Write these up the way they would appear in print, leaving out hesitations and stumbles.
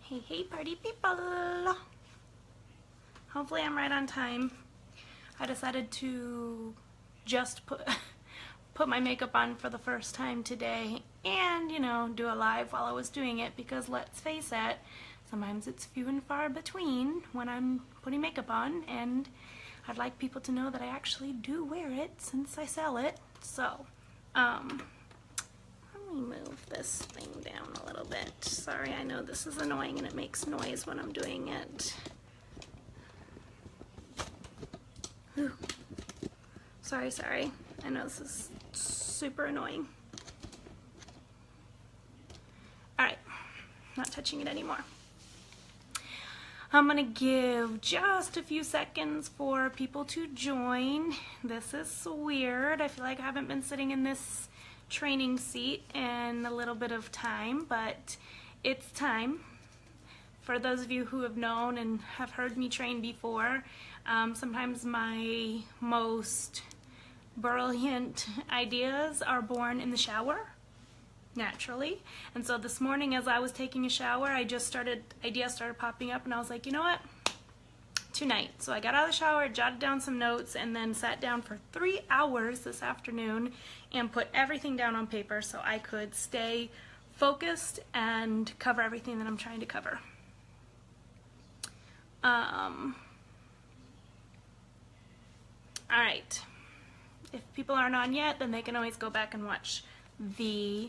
Hey, hey, party people! Hopefully I'm right on time. I decided to just put my makeup on for the first time today and, you know, do a live while I was doing it because let's face it, sometimes it's few and far between when I'm putting makeup on, and I'd like people to know that I actually do wear it since I sell it. So, let me move this thing down a little bit. Sorry, I know this is annoying and it makes noise when I'm doing it. Whew. Sorry. I know this is super annoying. Alright, not touching it anymore. I'm going to give just a few seconds for people to join. This is weird. I feel like I haven't been sitting in this training seat in a little bit of time, but it's time. For those of you who have known and have heard me train before, sometimes my most brilliant ideas are born in the shower, naturally. And so this morning as I was taking a shower, ideas started popping up, and I was like, you know what? Tonight. So I got out of the shower, jotted down some notes, and then sat down for 3 hours this afternoon and put everything down on paper so I could stay focused and cover everything that I'm trying to cover. Alright. If people aren't on yet, then they can always go back and watch the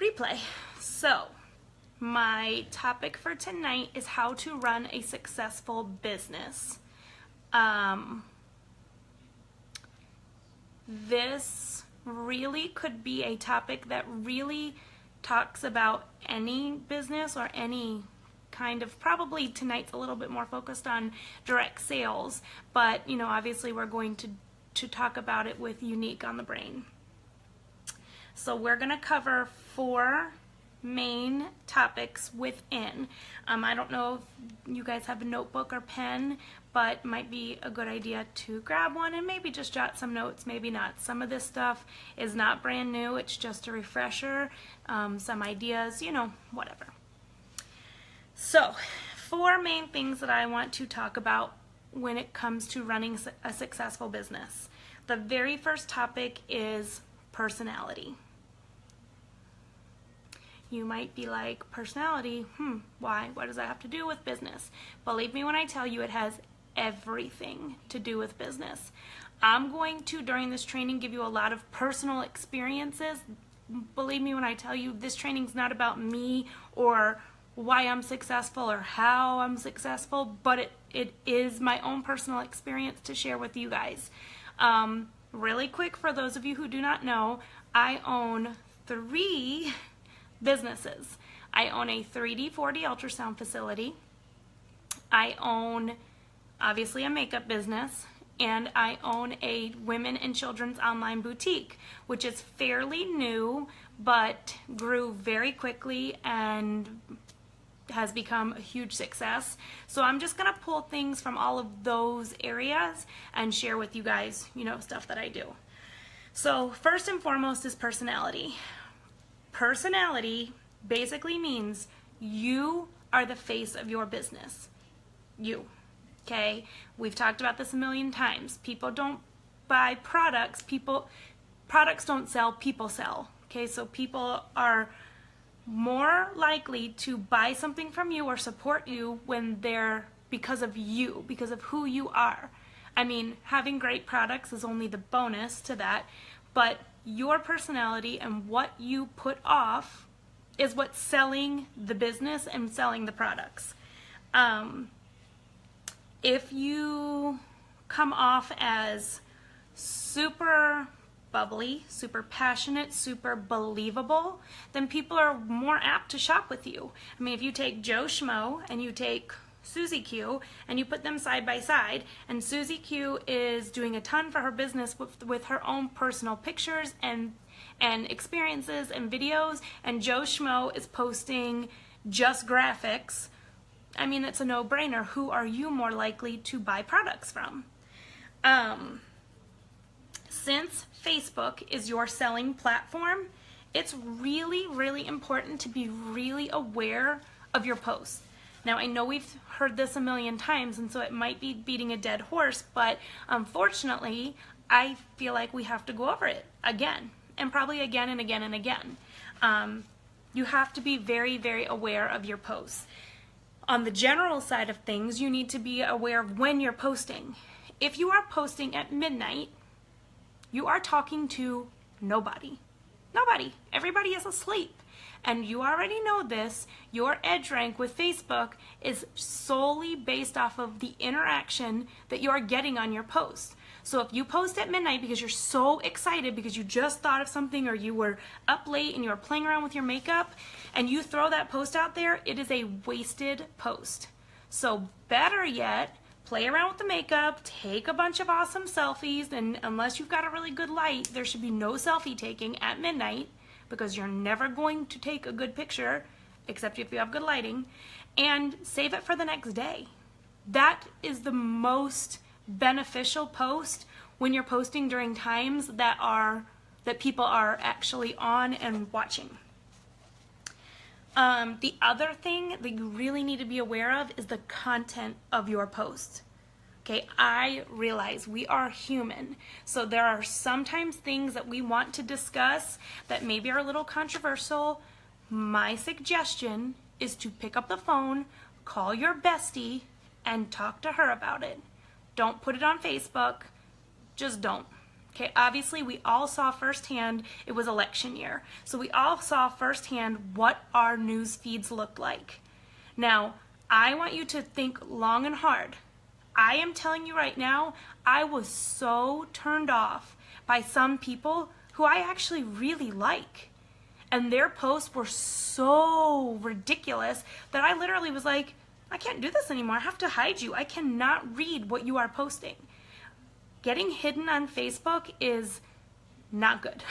replay. So, my topic for tonight is how to run a successful business. This really could be a topic that really talks about any business or any kind of, probably tonight's a little bit more focused on direct sales, but you know, obviously we're going to talk about it with unique on the brain. So we're going to cover 4 main topics within. I don't know if you guys have a notebook or pen, but it might be a good idea to grab one and maybe just jot some notes, maybe not. Some of this stuff is not brand new, it's just a refresher, some ideas, you know, whatever. So, 4 main things that I want to talk about when it comes to running a successful business. The very first topic is personality. You might be like, personality, why? What does that have to do with business? Believe me when I tell you, it has everything to do with business. I'm going to, during this training, give you a lot of personal experiences. Believe me when I tell you, this training's not about me or why I'm successful or how I'm successful, but it is my own personal experience to share with you guys. Really quick, for those of you who do not know, I own 3 businesses. I own a 3D 4D ultrasound facility. I own, obviously, a makeup business, and I own a women and children's online boutique, which is fairly new, but grew very quickly and has become a huge success. So I'm just gonna pull things from all of those areas and share with you guys, you know, stuff that I do. So first and foremost is personality. Personality basically means you are the face of your business. You, okay? We've talked about this a million times. People don't buy products. Products don't sell, people sell. Okay, so people are more likely to buy something from you or support you when they're because of you, because of who you are. I mean, having great products is only the bonus to that, but your personality and what you put off is what's selling the business and selling the products. If you come off as super bubbly, super passionate, super believable, then people are more apt to shop with you. I mean, if you take Joe Schmo and you take Susie Q and you put them side by side, and Susie Q is doing a ton for her business with her own personal pictures and experiences and videos, and Joe Schmo is posting just graphics, I mean, it's a no-brainer. Who are you more likely to buy products from? Since Facebook is your selling platform, it's really, really important to be really aware of your posts. Now, I know we've heard this a million times, and so it might be beating a dead horse, but unfortunately, I feel like we have to go over it again, and probably again and again and again. You have to be very, very aware of your posts. On the general side of things, you need to be aware of when you're posting. If you are posting at midnight, you are talking to nobody. Nobody. Everybody is asleep. And you already know this, your edge rank with Facebook is solely based off of the interaction that you are getting on your post. So if you post at midnight because you're so excited because you just thought of something, or you were up late and you were playing around with your makeup, and you throw that post out there, it is a wasted post. So better yet, play around with the makeup, take a bunch of awesome selfies, and unless you've got a really good light, there should be no selfie taking at midnight, because you're never going to take a good picture, except if you have good lighting, and save it for the next day. That is the most beneficial post when you're posting during times that people are actually on and watching. The other thing that you really need to be aware of is the content of your post. Okay, I realize we are human, so there are sometimes things that we want to discuss that maybe are a little controversial. My suggestion is to pick up the phone, call your bestie, and talk to her about it. Don't put it on Facebook, just don't. Okay, obviously we all saw firsthand, it was election year, so we all saw firsthand what our news feeds looked like. Now, I want you to think long and hard. I am telling you right now, I was so turned off by some people who I actually really like. And their posts were so ridiculous that I literally was like, I can't do this anymore. I have to hide you. I cannot read what you are posting. Getting hidden on Facebook is not good.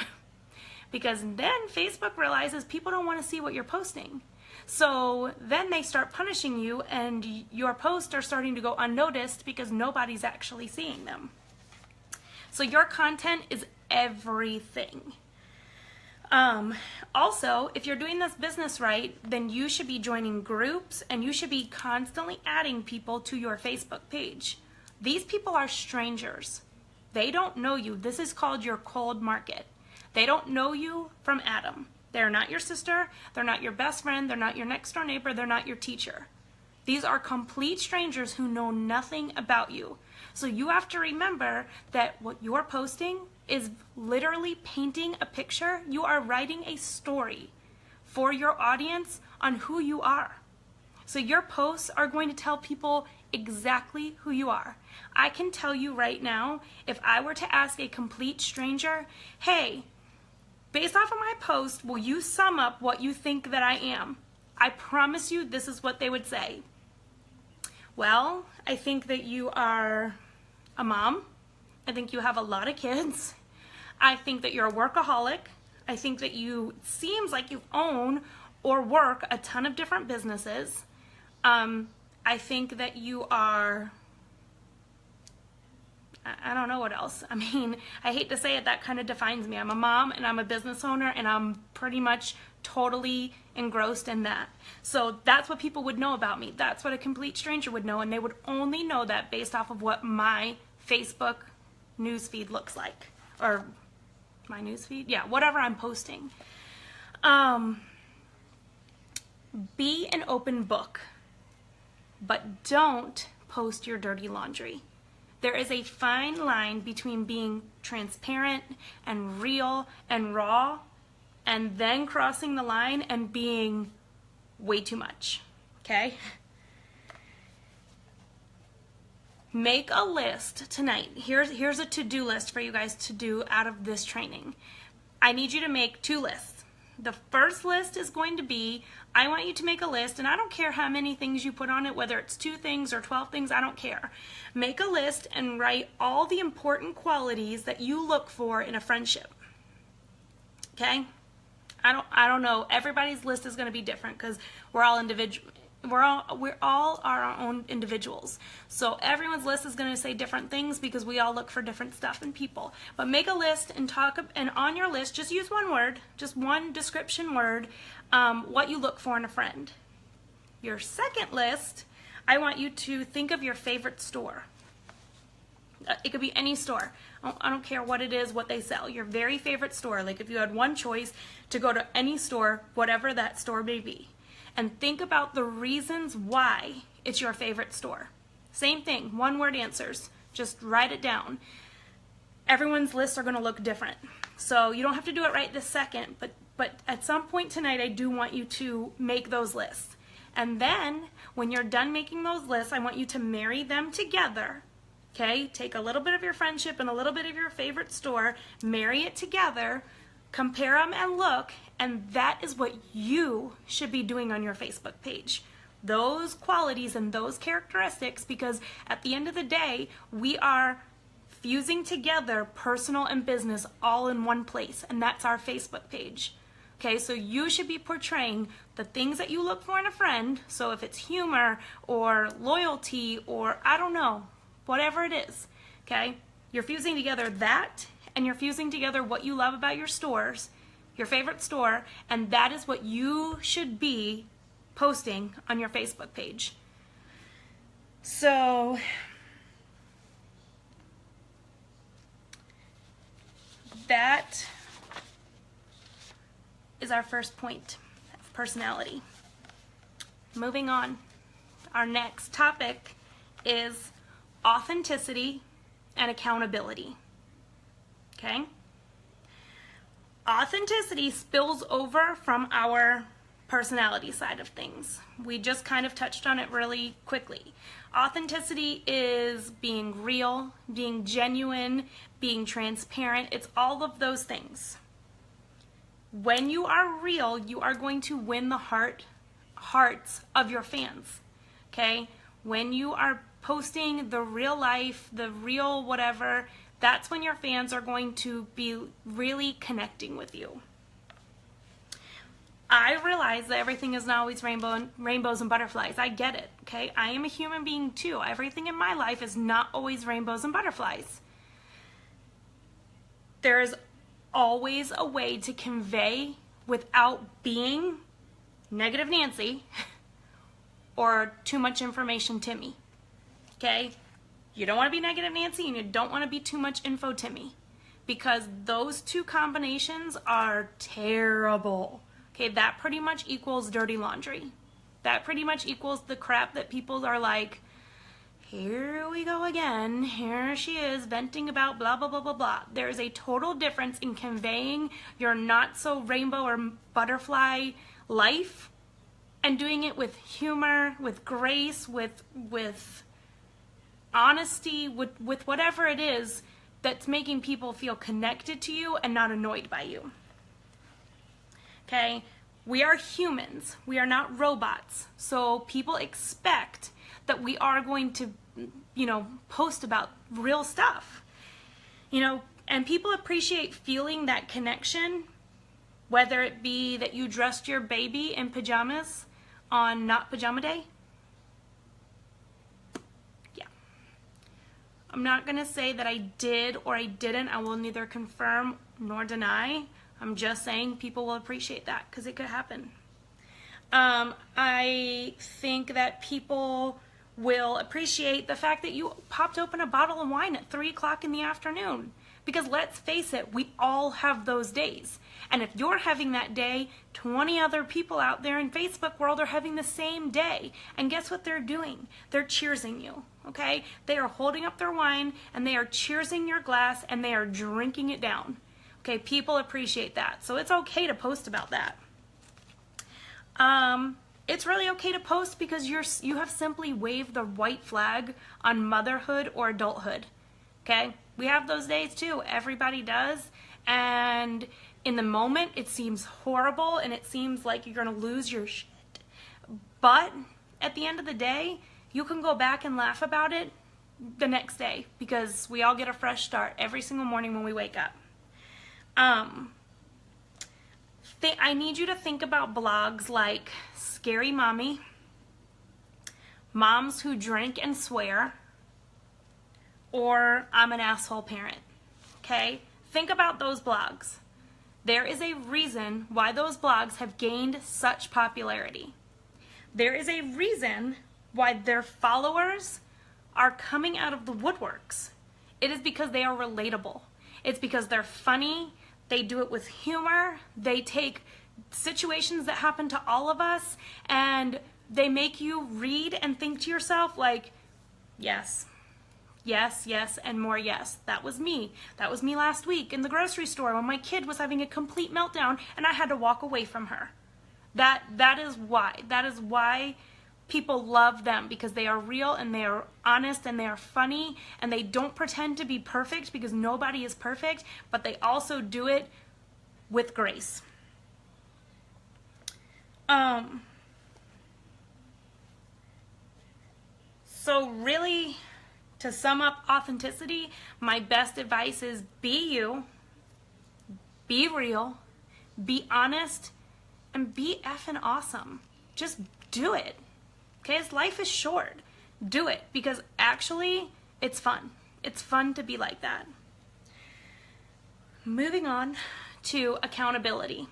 Because then Facebook realizes people don't want to see what you're posting. So then they start punishing you, and your posts are starting to go unnoticed because nobody's actually seeing them. So your content is everything. Also, if you're doing this business right, then you should be joining groups, and you should be constantly adding people to your Facebook page. These people are strangers. They don't know you. This is called your cold market. They don't know you from Adam. They're not your sister, they're not your best friend, they're not your next door neighbor, they're not your teacher. These are complete strangers who know nothing about you. So you have to remember that what you're posting is literally painting a picture. You are writing a story for your audience on who you are. So your posts are going to tell people exactly who you are. I can tell you right now, if I were to ask a complete stranger, hey, based off of my post, will you sum up what you think that I am? I promise you this is what they would say. Well, I think that you are a mom. I think you have a lot of kids. I think that you're a workaholic. I think that you, it seems like you own or work a ton of different businesses. I think that you are, I don't know what else. I mean, I hate to say it, that kind of defines me. I'm a mom and I'm a business owner, and I'm pretty much totally engrossed in that. So that's what people would know about me. That's what a complete stranger would know, and they would only know that based off of what my Facebook newsfeed looks like. Or my newsfeed? Yeah, whatever I'm posting. Be an open book, but don't post your dirty laundry. There is a fine line between being transparent and real and raw, and then crossing the line and being way too much, okay? Make a list tonight. Here's a to-do list for you guys to do out of this training. I need you to make 2 lists. The first list is going to be, I want you to make a list, and I don't care how many things you put on it, whether it's 2 things or 12 things, I don't care. Make a list and write all the important qualities that you look for in a friendship. Okay? I don't know. Everybody's list is going to be different because we're all individual. We're all our own individuals. So everyone's list is going to say different things because we all look for different stuff in people. But make a list and and on your list, just use one word, just one description word, what you look for in a friend. your second list, I want you to think of your favorite store. It could be any store. I don't care what it is, what they sell. Your very favorite store. Like if you had one choice to go to any store, whatever that store may be. And think about the reasons why it's your favorite store. Same thing, one-word answers. Just write it down. Everyone's lists are going to look different. So you don't have to do it right this second, but at some point tonight I do want you to make those lists. And then when you're done making those lists, I want you to marry them together. Okay? Take a little bit of your friendship and a little bit of your favorite store, marry it together, compare them and look, and that is what you should be doing on your Facebook page. Those qualities and those characteristics, because at the end of the day, we are fusing together personal and business all in one place, and that's our Facebook page. Okay, so you should be portraying the things that you look for in a friend. So if it's humor or loyalty or I don't know, whatever it is, okay, you're fusing together that and you're fusing together what you love about your stores, your favorite store, and that is what you should be posting on your Facebook page. So that is our first point of personality. Moving on, our next topic is authenticity and accountability. Okay? Authenticity spills over from our personality side of things. We just kind of touched on it really quickly. Authenticity is being real, being genuine, being transparent. It's all of those things. When you are real, you are going to win the hearts of your fans. Okay? When you are posting the real life, the real whatever, that's when your fans are going to be really connecting with you. I realize that everything is not always rainbows and butterflies. I get it, okay? I am a human being too. Everything in my life is not always rainbows and butterflies. There is always a way to convey without being negative Nancy or too much information Timmy, okay? You don't want to be negative Nancy and you don't want to be too much info Timmy, because those two combinations are terrible. Okay, that pretty much equals dirty laundry. That pretty much equals the crap that people are like, here we go again, here she is venting about blah, blah, blah, blah, blah. There is a total difference in conveying your not so rainbow or butterfly life and doing it with humor, with grace, with honesty, with whatever it is that's making people feel connected to you and not annoyed by you. Okay, we are humans. We are not robots. So people expect that we are going to, post about real stuff. And people appreciate feeling that connection, whether it be that you dressed your baby in pajamas on not pajama day. Yeah. I'm not going to say that I did or I didn't. I will neither confirm nor deny. I'm just saying people will appreciate that because it could happen. I think that people will appreciate the fact that you popped open a bottle of wine at 3 o'clock in the afternoon. Because let's face it, we all have those days. And if you're having that day, 20 other people out there in Facebook world are having the same day. And guess what they're doing? They're cheersing you, okay? They are holding up their wine and they are cheersing your glass and they are drinking it down. Okay, people appreciate that. So it's okay to post about that. It's really okay to post because you have simply waved the white flag on motherhood or adulthood. Okay? We have those days too. Everybody does. And in the moment, it seems horrible and it seems like you're going to lose your shit. But at the end of the day, you can go back and laugh about it the next day because we all get a fresh start every single morning when we wake up. I need you to think about blogs like Scary Mommy, Moms Who Drink and Swear, or I'm an Asshole Parent. Okay? Think about those blogs. There is a reason why those blogs have gained such popularity. There is a reason why their followers are coming out of the woodworks. It is because they are relatable. It's because they're funny. They do it with humor. They take situations that happen to all of us and they make you read and think to yourself like, yes, yes, yes, and more yes. That was me. That was me last week in the grocery store when my kid was having a complete meltdown and I had to walk away from her. That is why. That is why people love them, because they are real and they are honest and they are funny and they don't pretend to be perfect, because nobody is perfect, but they also do it with grace. So really, to sum up authenticity, my best advice is be you, be real, be honest, and be effing awesome. Just do it. Okay, life is short. Do it, because actually it's fun. It's fun to be like that. Moving on to accountability.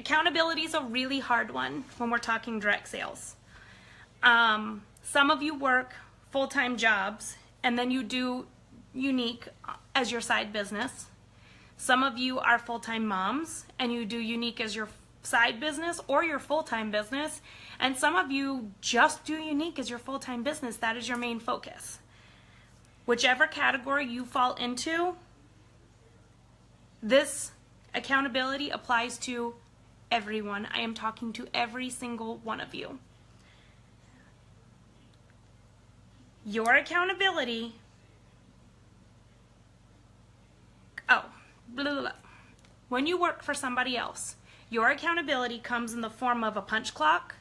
Accountability is a really hard one when we're talking direct sales. Some of you work full-time jobs and then you do Unique as your side business. Some of you are full-time moms and you do Unique as your side business or your full-time business. And some of you just do Unique as your full-time business. That is your main focus. Whichever category you fall into, this accountability applies to everyone. I am talking to every single one of you. Your accountability, when you work for somebody else, your accountability comes in the form of a punch clock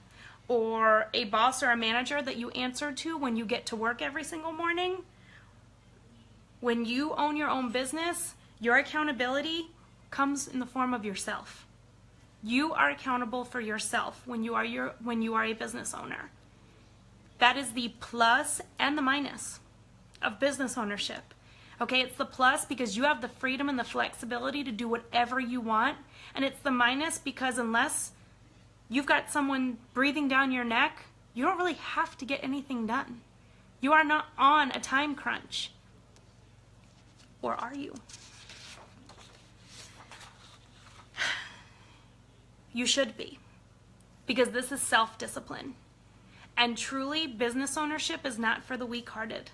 or a boss or a manager that you answer to when you get to work every single morning. When you own your own business, your accountability comes in the form of yourself. You are accountable for yourself when you are a business owner. That is the plus and the minus of business ownership. Okay, it's the plus because you have the freedom and the flexibility to do whatever you want, and it's the minus because unless you've got someone breathing down your neck, you don't really have to get anything done. You are not on a time crunch. Or are you? You should be, because this is self-discipline. And truly, business ownership is not for the weak-hearted.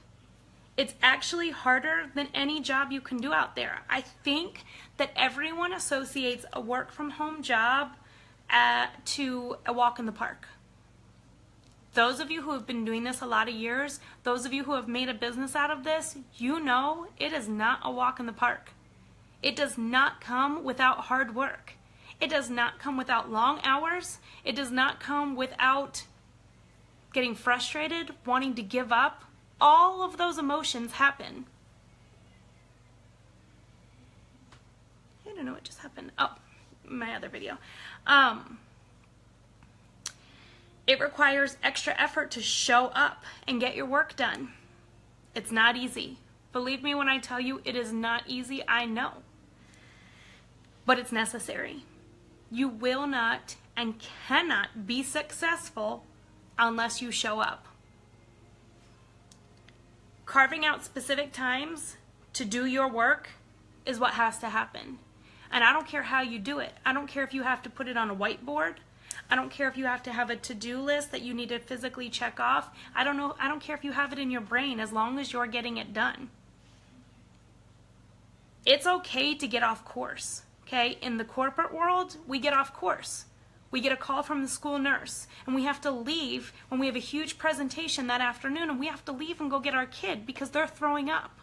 It's actually harder than any job you can do out there. I think that everyone associates a work-from-home job to a walk in the park. Those of you who have been doing this a lot of years, those of you who have made a business out of this, you know it is not a walk in the park. It does not come without hard work. It does not come without long hours. It does not come without getting frustrated, wanting to give up. All of those emotions happen. I don't know what just happened. Oh, my other video. It requires extra effort to show up and get your work done. It's not easy. Believe me when I tell you it is not easy, I know. But it's necessary. You will not and cannot be successful unless you show up. Carving out specific times to do your work is what has to happen. And I don't care how you do it. I don't care if you have to put it on a whiteboard. I don't care if you have to have a to-do list that you need to physically check off. I don't care if you have it in your brain, as long as you're getting it done. It's okay to get off course, okay? In the corporate world, we get off course. We get a call from the school nurse, and we have to leave when we have a huge presentation that afternoon, and we have to leave and go get our kid because they're throwing up.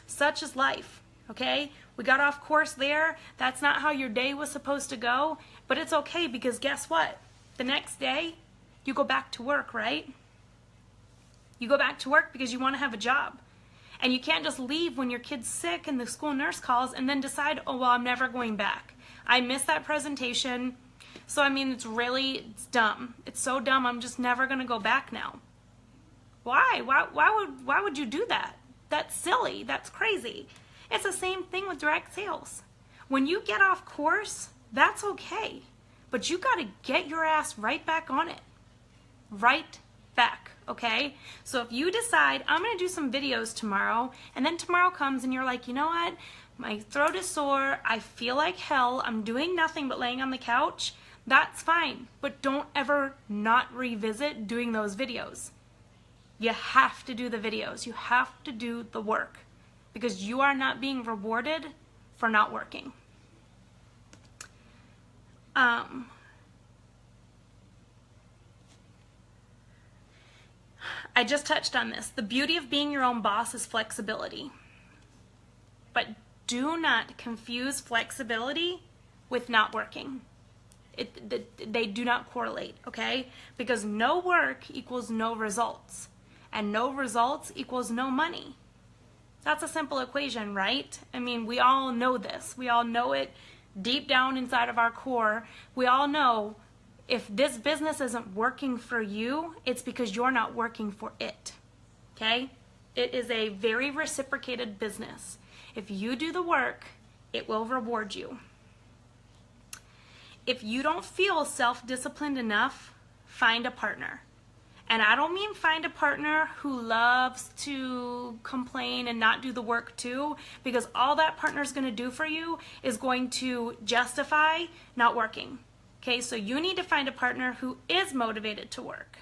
Such is life, okay? We got off course there. That's not how your day was supposed to go, but it's okay because guess what? The next day, you go back to work, right? You go back to work because you want to have a job. And you can't just leave when your kid's sick and the school nurse calls and then decide, oh, well, I'm never going back. I missed that presentation. So, I mean, it's dumb. It's so dumb, I'm just never going to go back now. Why? Why would you do that? That's silly. That's crazy. It's the same thing with direct sales. When you get off course, that's okay. but you got to get your ass right back on it. Right back, okay? So if you decide, I'm going to do some videos tomorrow, and then tomorrow comes and you're like, you know what? My throat is sore, I feel like hell, I'm doing nothing but laying on the couch, that's fine. But don't ever not revisit doing those videos. You have to do the videos. You have to do the work, because you are not being rewarded for not working. I just touched on this. The beauty of being your own boss is flexibility. But do not confuse flexibility with not working. They do not correlate, okay? Because no work equals no results. And no results equals no money. That's a simple equation, right? I mean, we all know this. We all know it deep down inside of our core. We all know if this business isn't working for you, it's because you're not working for it, okay? It is a very reciprocated business. If you do the work, it will reward you. If you don't feel self-disciplined enough, find a partner. And I don't mean find a partner who loves to complain and not do the work too, because all that partner is going to do for you is going to justify not working. Okay, so you need to find a partner who is motivated to work.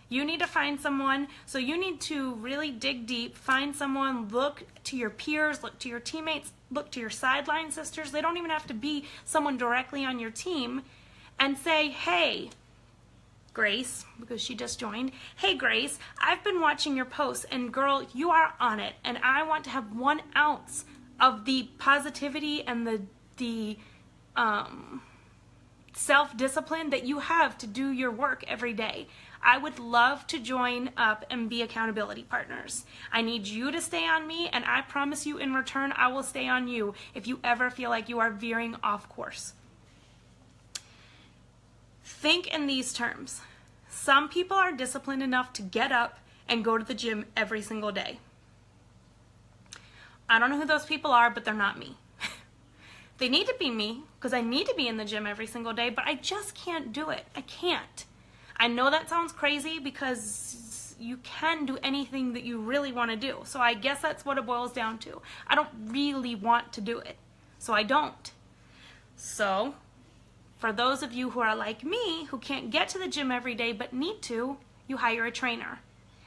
You need to find someone, so you need to really dig deep, find someone, look to your peers, look to your teammates, look to your sideline sisters. They don't even have to be someone directly on your team, and say, hey, Grace, because she just joined, hey Grace, I've been watching your posts, and girl, you are on it, and I want to have 1 ounce of the positivity and the self-discipline that you have to do your work every day. I would love to join up and be accountability partners. I need you to stay on me, and I promise you in return I will stay on you if you ever feel like you are veering off course. Think in these terms. Some people are disciplined enough to get up and go to the gym every single day. I don't know who those people are, but they're not me. They need to be me, because I need to be in the gym every single day, but I just can't do it. I can't. I know that sounds crazy, because you can do anything that you really want to do. So I guess that's what it boils down to. I don't really want to do it, so I don't. So for those of you who are like me, who can't get to the gym every day but need to, you hire a trainer.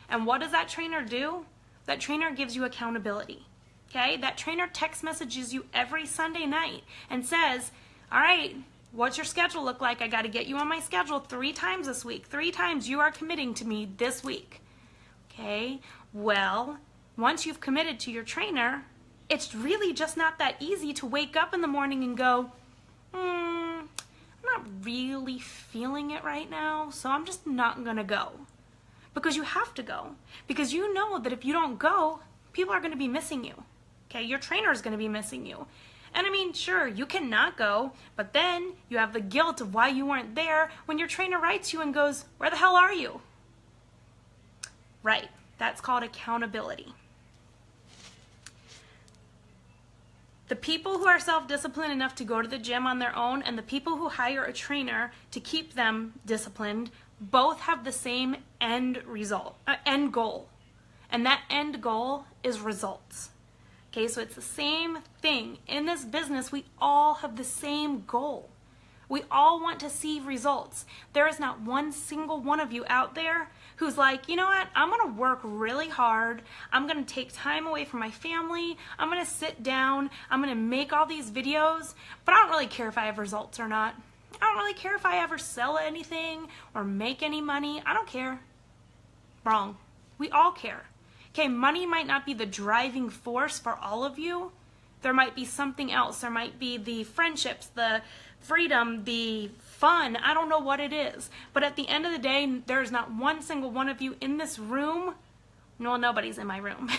And what does that trainer do? That trainer gives you accountability. Okay, that trainer text messages you every Sunday night and says, all right, what's your schedule look like? I got to get you on my schedule 3 times this week. 3 times you are committing to me this week. Okay, well, once you've committed to your trainer, it's really just not that easy to wake up in the morning and go, I'm not really feeling it right now, so I'm just not going to go. Because you have to go. Because you know that if you don't go, people are going to be missing you. Okay, your trainer is going to be missing you. And I mean, sure, you cannot go, but then you have the guilt of why you weren't there when your trainer writes you and goes, where the hell are you? Right, that's called accountability. The people who are self-disciplined enough to go to the gym on their own and the people who hire a trainer to keep them disciplined both have the same end goal. And that end goal is results. Okay, so it's the same thing. In this business, we all have the same goal. We all want to see results. There is not one single one of you out there who's like, you know what, I'm going to work really hard. I'm going to take time away from my family. I'm going to sit down. I'm going to make all these videos, but I don't really care if I have results or not. I don't really care if I ever sell anything or make any money. I don't care. Wrong. We all care. Okay, money might not be the driving force for all of you. There might be something else. There might be the friendships, the freedom, the fun. I don't know what it is. But at the end of the day, there's not one single one of you in this room. No, nobody's in my room.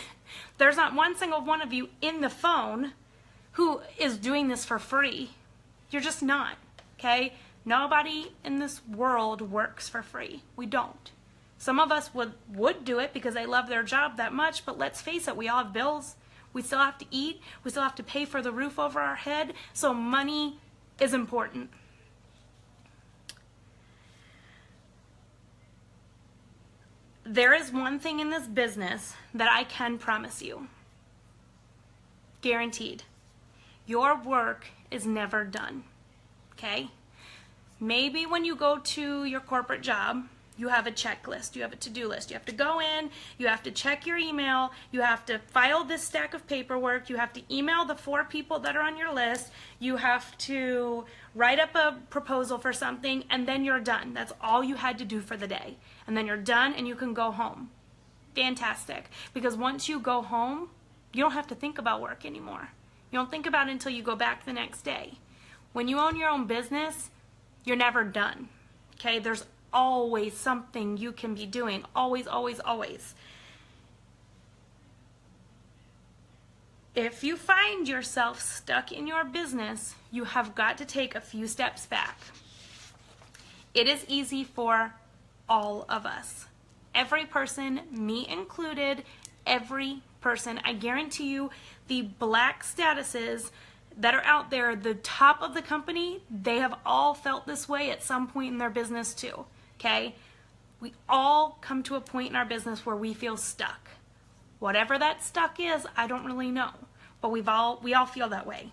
There's not one single one of you in the phone who is doing this for free. You're just not, okay? Nobody in this world works for free. We don't. Some of us would do it because they love their job that much, but let's face it, we all have bills. We still have to eat. We still have to pay for the roof over our head, so money is important. There is one thing in this business that I can promise you. Guaranteed. Your work is never done. Okay? Maybe when you go to your corporate job, you have a checklist, you have a to-do list. You have to go in, you have to check your email, you have to file this stack of paperwork, you have to email the 4 people that are on your list, you have to write up a proposal for something, and then you're done. That's all you had to do for the day. And then you're done and you can go home. Fantastic. Because once you go home, you don't have to think about work anymore. You don't think about it until you go back the next day. When you own your own business, you're never done. Okay? There's always something you can be doing. Always, always, always. If you find yourself stuck in your business, you have got to take a few steps back. It is easy for all of us. Every person, me included, every person. I guarantee you the black statuses that are out there, the top of the company, they have all felt this way at some point in their business too. Okay? We all come to a point in our business where we feel stuck. Whatever that stuck is, I don't really know. But we all feel that way.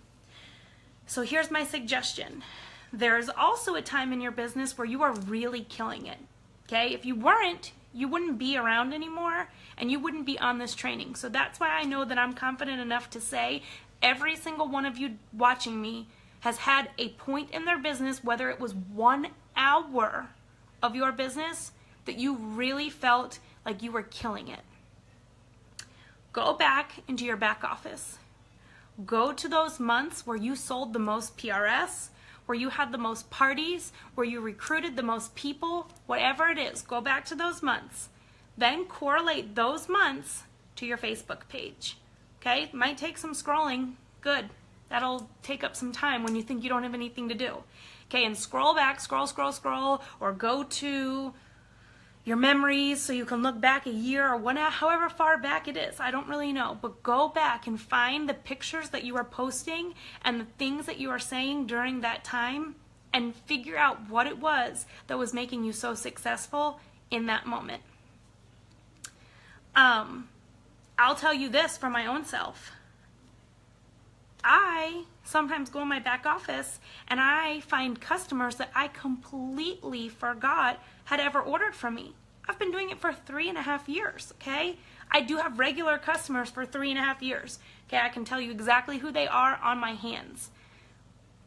So here's my suggestion. There's also a time in your business where you are really killing it. Okay? If you weren't, you wouldn't be around anymore and you wouldn't be on this training. So that's why I know that I'm confident enough to say every single one of you watching me has had a point in their business, whether it was 1 hour of your business, that you really felt like you were killing it. Go back into your back office. Go to those months where you sold the most PRS, where you had the most parties, where you recruited the most people, whatever it is. Go back to those months. Then correlate those months to your Facebook page. Okay? Might take some scrolling. Good. That'll take up some time when you think you don't have anything to do. Okay, and scroll back, scroll, or go to your memories so you can look back a year or whatever, however far back it is. I don't really know, but go back and find the pictures that you are posting and the things that you are saying during that time and figure out what it was that was making you so successful in that moment. I'll tell you this for my own self. I sometimes go in my back office and I find customers that I completely forgot had ever ordered from me. I've been doing it for 3.5 years, okay? I do have regular customers for 3.5 years. Okay, I can tell you exactly who they are on my hands.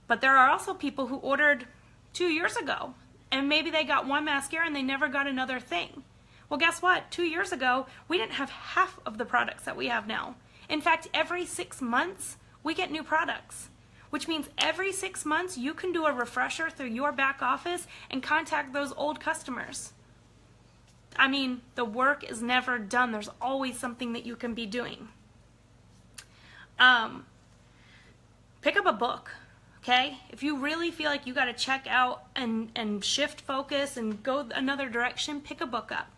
But there are also people who ordered 2 years ago and maybe they got one mascara and they never got another thing. Well, guess what? 2 years ago, we didn't have half of the products that we have now. In fact, every 6 months, we get new products, which means every 6 months you can do a refresher through your back office and contact those old customers. I mean, the work is never done. There's always something that you can be doing. Pick up a book, okay? If you really feel like you got to check out and shift focus and go another direction, pick a book up.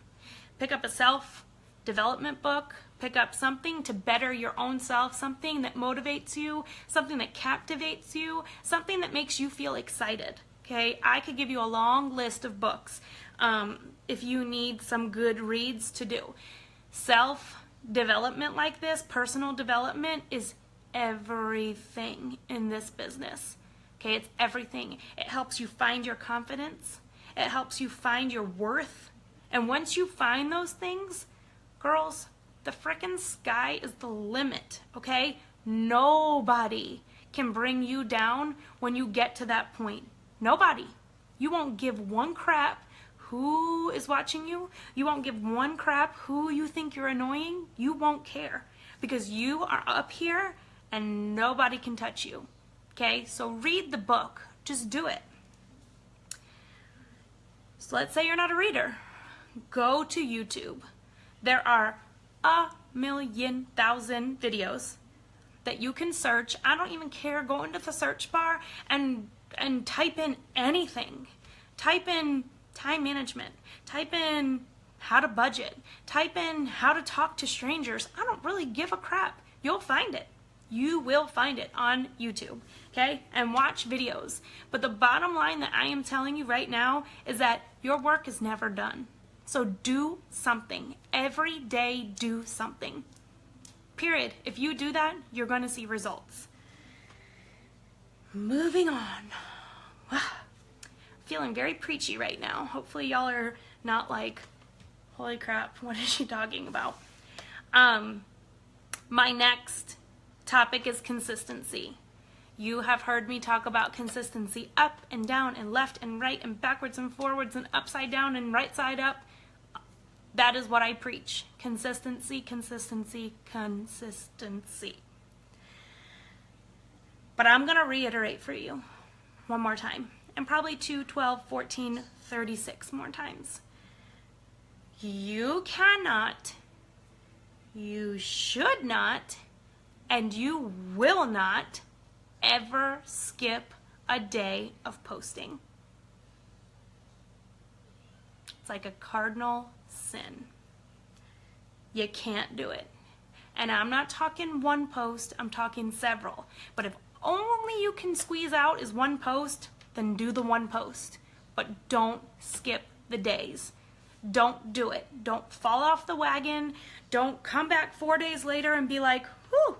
Pick up a self-development book. Pick up something to better your own self, something that motivates you, something that captivates you, something that makes you feel excited. Okay, I could give you a long list of books if you need some good reads to do. Self-development like this, personal development, is everything in this business. Okay, it's everything. It helps you find your confidence. It helps you find your worth. And once you find those things, girls, the frickin' sky is the limit, okay? Nobody can bring you down when you get to that point. Nobody. You won't give one crap who is watching you. You won't give one crap who you think you're annoying. You won't care because you are up here and nobody can touch you, okay? So read the book. Just do it. So let's say you're not a reader. Go to YouTube. There are 1,000,000 videos that you can search. I don't even care. Go into the search bar and type in anything. Type in time management. Type in how to budget. Type in how to talk to strangers. I don't really give a crap. You'll find it. You will find it on YouTube, okay? And watch videos. But the bottom line that I am telling you right now is that your work is never done. So do something. Every day, do something. Period. If you do that, you're going to see results. Moving on. Feeling very preachy right now. Hopefully y'all are not like, holy crap, what is she talking about? My next topic is consistency. You have heard me talk about consistency up and down and left and right and backwards and forwards and upside down and right side up. That is what I preach. Consistency, consistency, consistency. But I'm going to reiterate for you one more time, and probably 2, 12, 14, 36 more times. You cannot, you should not, and you will not ever skip a day of posting. It's like a cardinal sin. You can't do it. And I'm not talking one post, I'm talking several. But if only you can squeeze out is one post, then do the one post. But don't skip the days. Don't do it. Don't fall off the wagon. Don't come back 4 days later and be like, whew,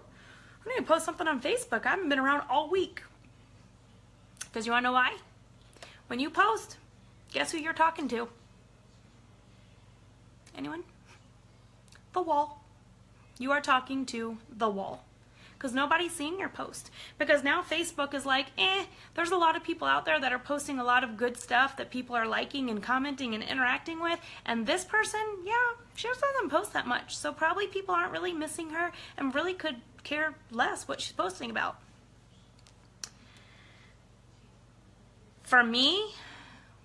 I need to post something on Facebook. I haven't been around all week. Because you want to know why? When you post, guess who you're talking to? Anyone? The wall. You are talking to the wall. Because nobody's seeing your post. Because now Facebook is like, there's a lot of people out there that are posting a lot of good stuff that people are liking and commenting and interacting with. And this person, yeah, she just doesn't post that much. So probably people aren't really missing her and really could care less what she's posting about. For me,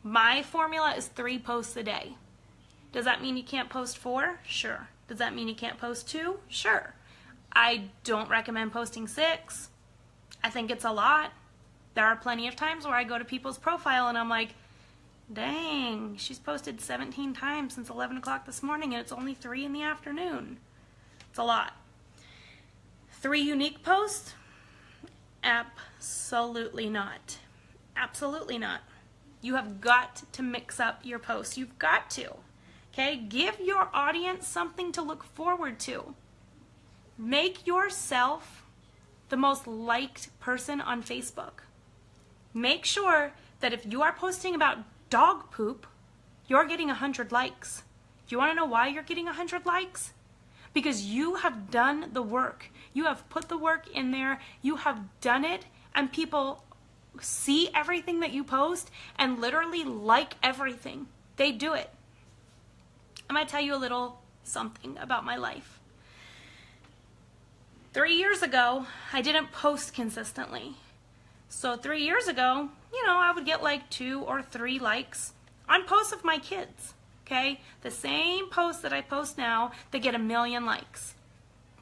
my formula is 3 posts a day. Does that mean you can't post 4? Sure. Does that mean you can't post 2? Sure. I don't recommend posting 6. I think it's a lot. There are plenty of times where I go to people's profile and I'm like, dang, she's posted 17 times since 11 o'clock this morning and it's only 3 in the afternoon. It's a lot. 3 unique posts? Absolutely not. Absolutely not. You have got to mix up your posts. You've got to. Okay? Give your audience something to look forward to. Make yourself the most liked person on Facebook. Make sure that if you are posting about dog poop, you're getting 100 likes. Do you want to know why you're getting 100 likes? Because you have done the work. You have put the work in there. You have done it, and people see everything that you post and literally like everything. They do it. I'm going to tell you a little something about my life. 3 years ago, I didn't post consistently. So 3 years ago, I would get like 2 or 3 likes on posts of my kids. Okay? The same posts that I post now, they get 1 million likes.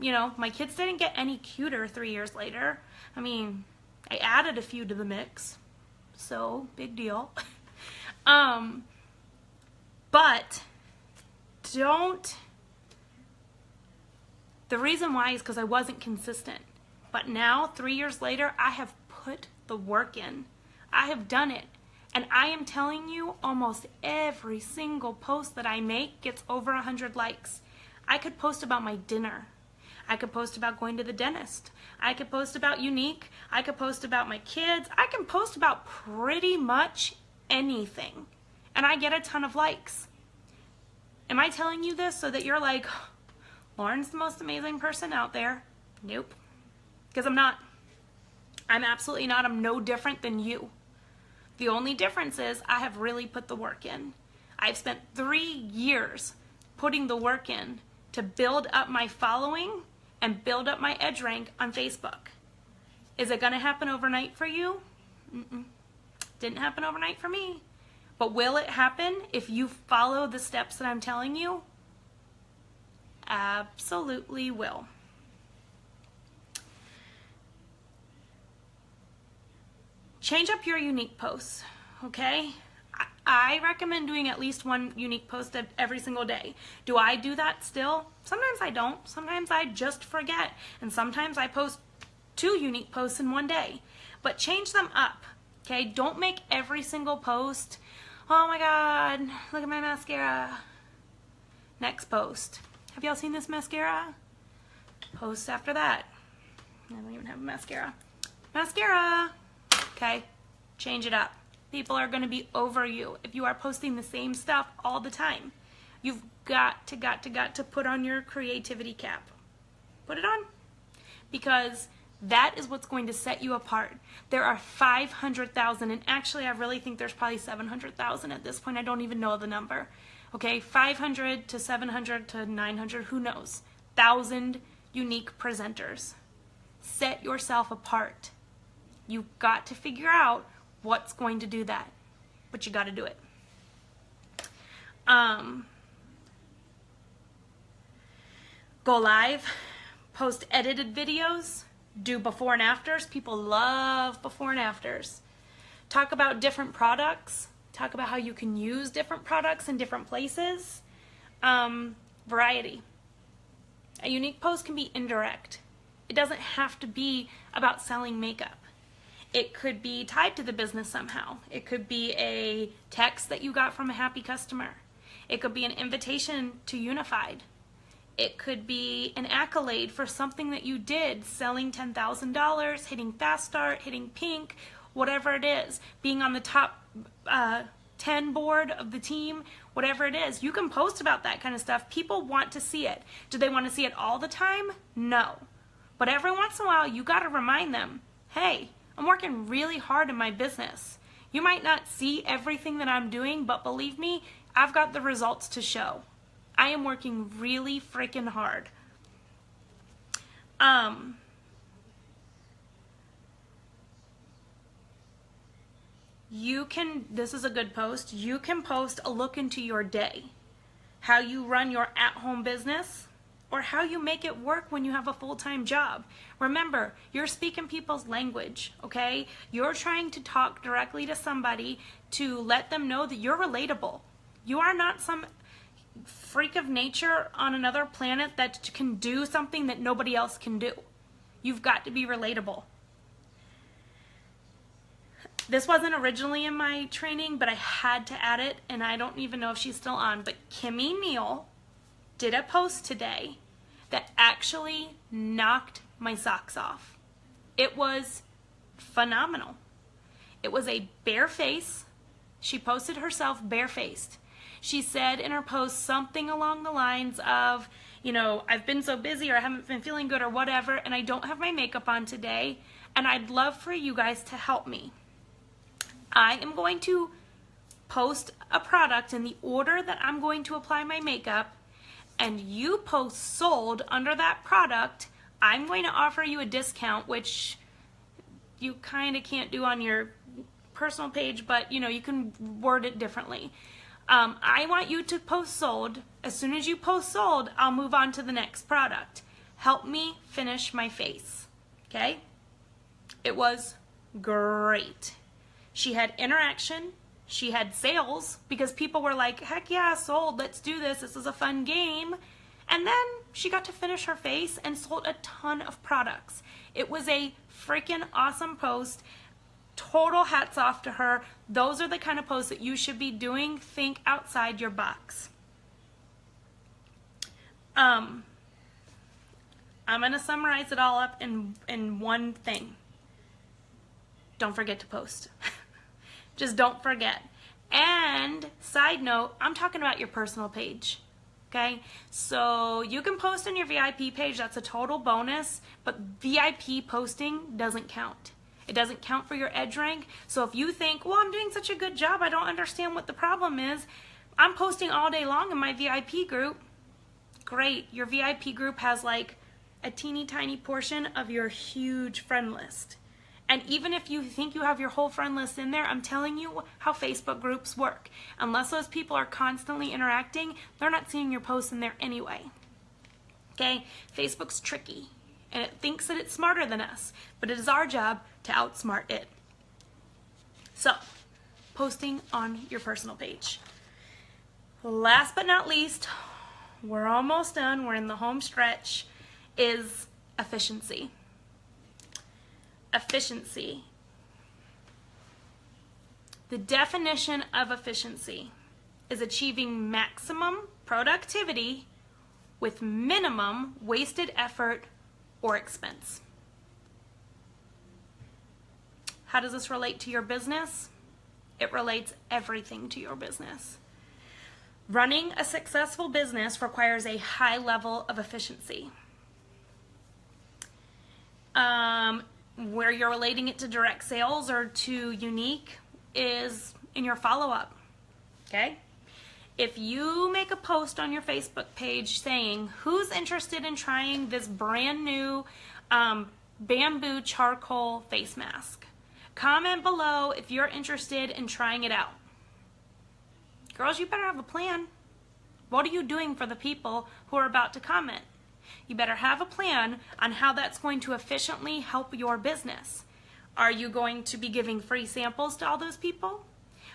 My kids didn't get any cuter 3 years later. I mean, I added a few to the mix. So, big deal. But don't. The reason why is because I wasn't consistent. But now, 3 years later, I have put the work in. I have done it. And I am telling you, almost every single post that I make gets over 100 likes. I could post about my dinner. I could post about going to the dentist. I could post about Unique. I could post about my kids. I can post about pretty much anything. And I get a ton of likes. Am I telling you this so that you're like, Lauren's the most amazing person out there? Nope. Because I'm not. I'm absolutely not. I'm no different than you. The only difference is I have really put the work in. I've spent 3 years putting the work in to build up my following and build up my edge rank on Facebook. Is it going to happen overnight for you? Didn't happen overnight for me. But will it happen if you follow the steps that I'm telling you? Absolutely will. Change up your unique posts, okay? I recommend doing at least 1 unique post every single day. Do I do that still? Sometimes I don't. Sometimes I just forget. And sometimes I post 2 unique posts in 1 day. But change them up, okay? Don't make every single post, oh my God, look at my mascara. Next post. Have y'all seen this mascara? Post after that. I don't even have a mascara. Mascara. Okay, change it up. People are going to be over you if you are posting the same stuff all the time. You've got to put on your creativity cap. Put it on. Because that is what's going to set you apart. There are 500,000, and actually I really think there's probably 700,000 at this point. I don't even know the number. Okay, 500 to 700 to 900, who knows? 1,000 unique presenters. Set yourself apart. You've got to figure out what's going to do that, but you got to do it. Go live, post edited videos, do before and afters. People love before and afters. Talk about different products. Talk about how you can use different products in different places. Variety. A unique post can be indirect. It doesn't have to be about selling makeup. It could be tied to the business somehow. It could be a text that you got from a happy customer. It could be an invitation to Unified. It could be an accolade for something that you did, selling $10,000, hitting Fast Start, hitting Pink, whatever it is, being on the top 10 board of the team, whatever it is. You can post about that kind of stuff. People want to see it. Do they want to see it all the time? No. But every once in a while, you got to remind them, hey, I'm working really hard in my business. You might not see everything that I'm doing, but believe me, I've got the results to show. I am working really freaking hard. This is a good post. You can post a look into your day, how you run your at-home business, or how you make it work when you have a full-time job. Remember, you're speaking people's language, okay? You're trying to talk directly to somebody to let them know that you're relatable. You are not some freak of nature on another planet that can do something that nobody else can do. You've got to be relatable. This wasn't originally in my training, but I had to add it, and I don't even know if she's still on, but Kimmy Neal did a post today that actually knocked my socks off. It was phenomenal. It was a bare face. She posted herself barefaced. She said in her post something along the lines of, you know, I've been so busy or I haven't been feeling good or whatever, and I don't have my makeup on today, and I'd love for you guys to help me. I am going to post a product in the order that I'm going to apply my makeup, and you post sold under that product. I'm going to offer you a discount, which you kind of can't do on your personal page, but you know, you can word it differently. I want you to post sold. As soon as you post sold, I'll move on to the next product. Help me finish my face. Okay? It was great. She had interaction. She had sales because people were like, heck yeah, sold, let's do this. This is a fun game. And then she got to finish her face and sold a ton of products. It was a freaking awesome post. Total hats off to her. Those are the kind of posts that you should be doing. Think outside your box. I'm going to summarize it all up in one thing. Don't forget to post. Just don't forget. And side note, I'm talking about your personal page. Okay? So you can post on your VIP page. That's a total bonus. But VIP posting doesn't count. It doesn't count for your edge rank. So if you think, well, I'm doing such a good job, I don't understand what the problem is. I'm posting all day long in my VIP group. Great. Your VIP group has like a teeny tiny portion of your huge friend list. And even if you think you have your whole friend list in there, I'm telling you how Facebook groups work. Unless those people are constantly interacting, they're not seeing your posts in there anyway. Okay? Facebook's tricky. And it thinks that it's smarter than us. But it is our job to outsmart it. So, posting on your personal page. Last but not least, we're almost done. We're in the home stretch, is efficiency. Efficiency. The definition of efficiency is achieving maximum productivity with minimum wasted effort or expense. How does this relate to your business? It relates everything to your business. Running a successful business requires a high level of efficiency. Where you're relating it to direct sales or to unique is in your follow-up, okay? If you make a post on your Facebook page saying, who's interested in trying this brand new bamboo charcoal face mask? Comment below if you're interested in trying it out. Girls, you better have a plan. What are you doing for the people who are about to comment? You better have a plan on how that's going to efficiently help your business. Are you going to be giving free samples to all those people?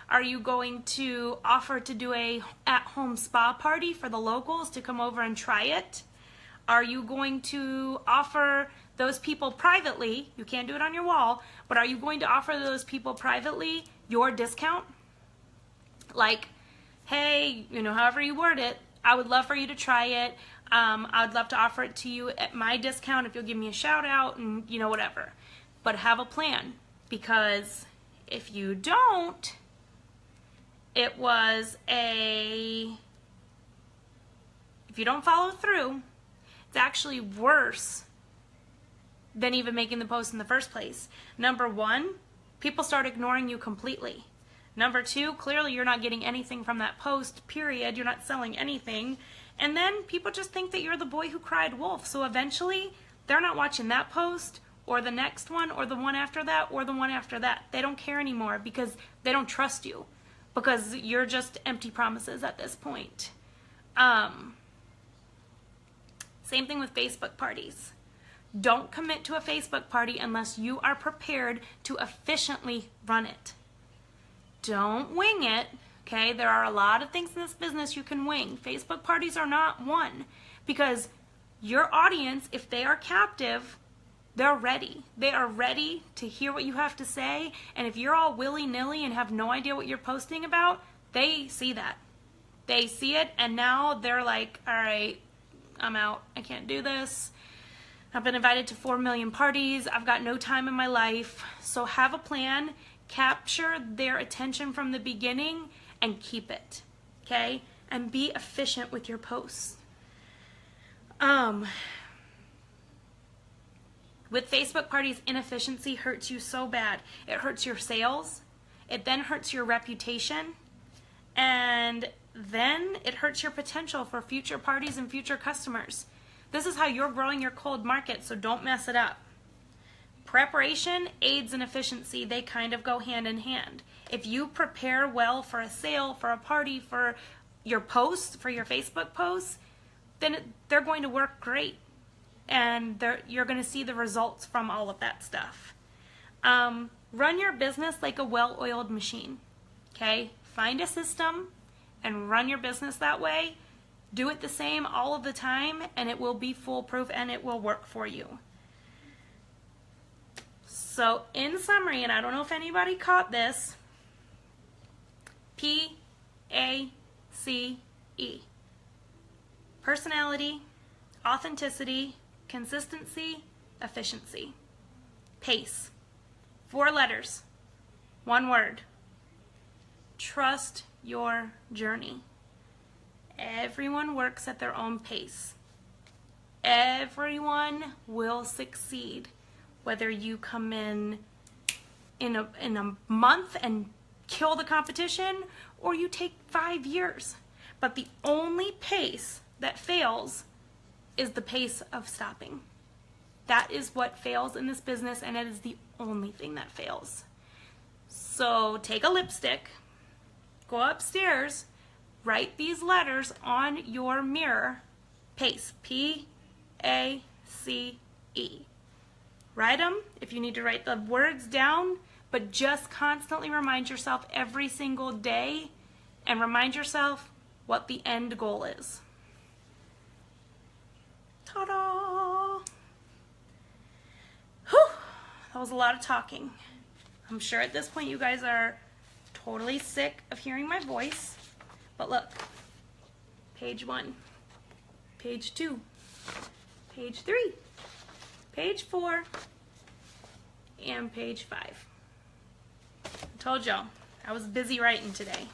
Are you going to offer to do a at-home spa party for the locals to come over and try it? Are you going to offer those people privately, you can't do it on your wall, but are you going to offer those people privately your discount? Like, hey, however you word it, I would love for you to try it. I would love to offer it to you at my discount if you'll give me a shout out and whatever. But have a plan, because if you don't, if you don't follow through, it's actually worse than even making the post in the first place. Number one, people start ignoring you completely. Number two, clearly you're not getting anything from that post, period. You're not selling anything. And then people just think that you're the boy who cried wolf. So eventually, they're not watching that post or the next one or the one after that or the one after that. They don't care anymore because they don't trust you, because you're just empty promises at this point. Same thing with Facebook parties. Don't commit to a Facebook party unless you are prepared to efficiently run it. Don't wing it, okay? There are a lot of things in this business you can wing. Facebook parties are not one, because your audience, if they are captive, they're ready. They are ready to hear what you have to say, and if you're all willy-nilly and have no idea what you're posting about, they see that. They see it, and now they're like, all right, I'm out. I can't do this. I've been invited to 4 million parties. I've got no time in my life. So have a plan, capture their attention from the beginning, and keep it, okay? And be efficient with your posts. With Facebook parties, inefficiency hurts you so bad. It hurts your sales. It then hurts your reputation. And then it hurts your potential for future parties and future customers. This is how you're growing your cold market, so don't mess it up. Preparation aids in efficiency. They kind of go hand in hand. If you prepare well for a sale, for a party, for your posts, for your Facebook posts, then they're going to work great. And you're going to see the results from all of that stuff. Run your business like a well-oiled machine, okay? Find a system and run your business that way. Do it the same all of the time, and it will be foolproof and it will work for you. So in summary, and I don't know if anybody caught this, PACE. Personality, authenticity, consistency, efficiency. PACE. 4 letters, 1 word. Trust your journey. Everyone works at their own pace. Everyone will succeed. Whether you come in a month and kill the competition, or you take 5 years. But the only pace that fails is the pace of stopping. That is what fails in this business, and it is the only thing that fails. So take a lipstick, go upstairs, write these letters on your mirror. PACE. PACE. Write them if you need to write the words down, but just constantly remind yourself every single day, and remind yourself what the end goal is. Ta-da! Whew! That was a lot of talking. I'm sure at this point you guys are totally sick of hearing my voice, But look, page 1, page 2, page 3, page 4, and page 5. I told y'all, I was busy writing today.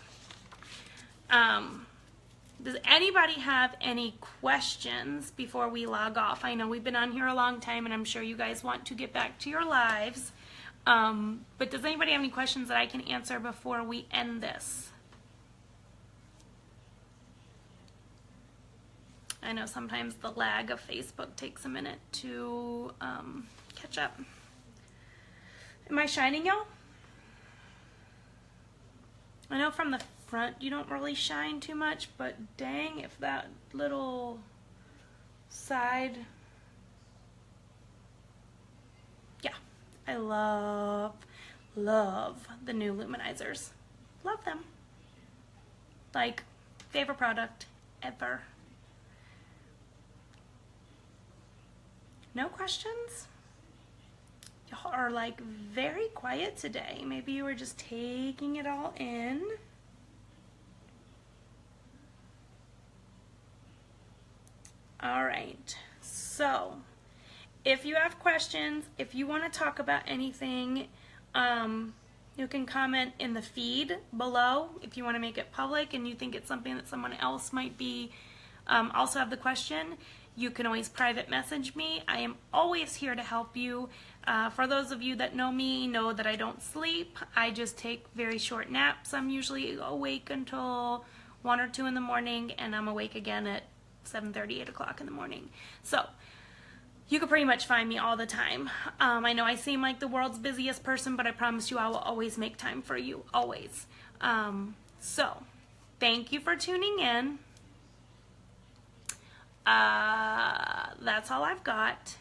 Does anybody have any questions before we log off? I know we've been on here a long time, and I'm sure you guys want to get back to your lives. But does anybody have any questions that I can answer before we end this? I know sometimes the lag of Facebook takes a minute to catch up. Am I shining, y'all? I know from the front you don't really shine too much, but dang if that little side. Yeah, I love the new luminizers. Love them. Like, favorite product ever. No questions? Y'all are like very quiet today. Maybe you were just taking it all in. All right, so if you have questions, if you want to talk about anything, you can comment in the feed below if you want to make it public and you think it's something that someone else might be also have the question. You can always private message me. I am always here to help you. For those of you that know me, know that I don't sleep. I just take very short naps. I'm usually awake until 1 or 2 in the morning, and I'm awake again at 7:30, 8 o'clock in the morning. So you can pretty much find me all the time. I know I seem like the world's busiest person, but I promise you I will always make time for you, always. So thank you for tuning in. That's all I've got,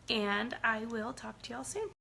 and I will talk to y'all soon.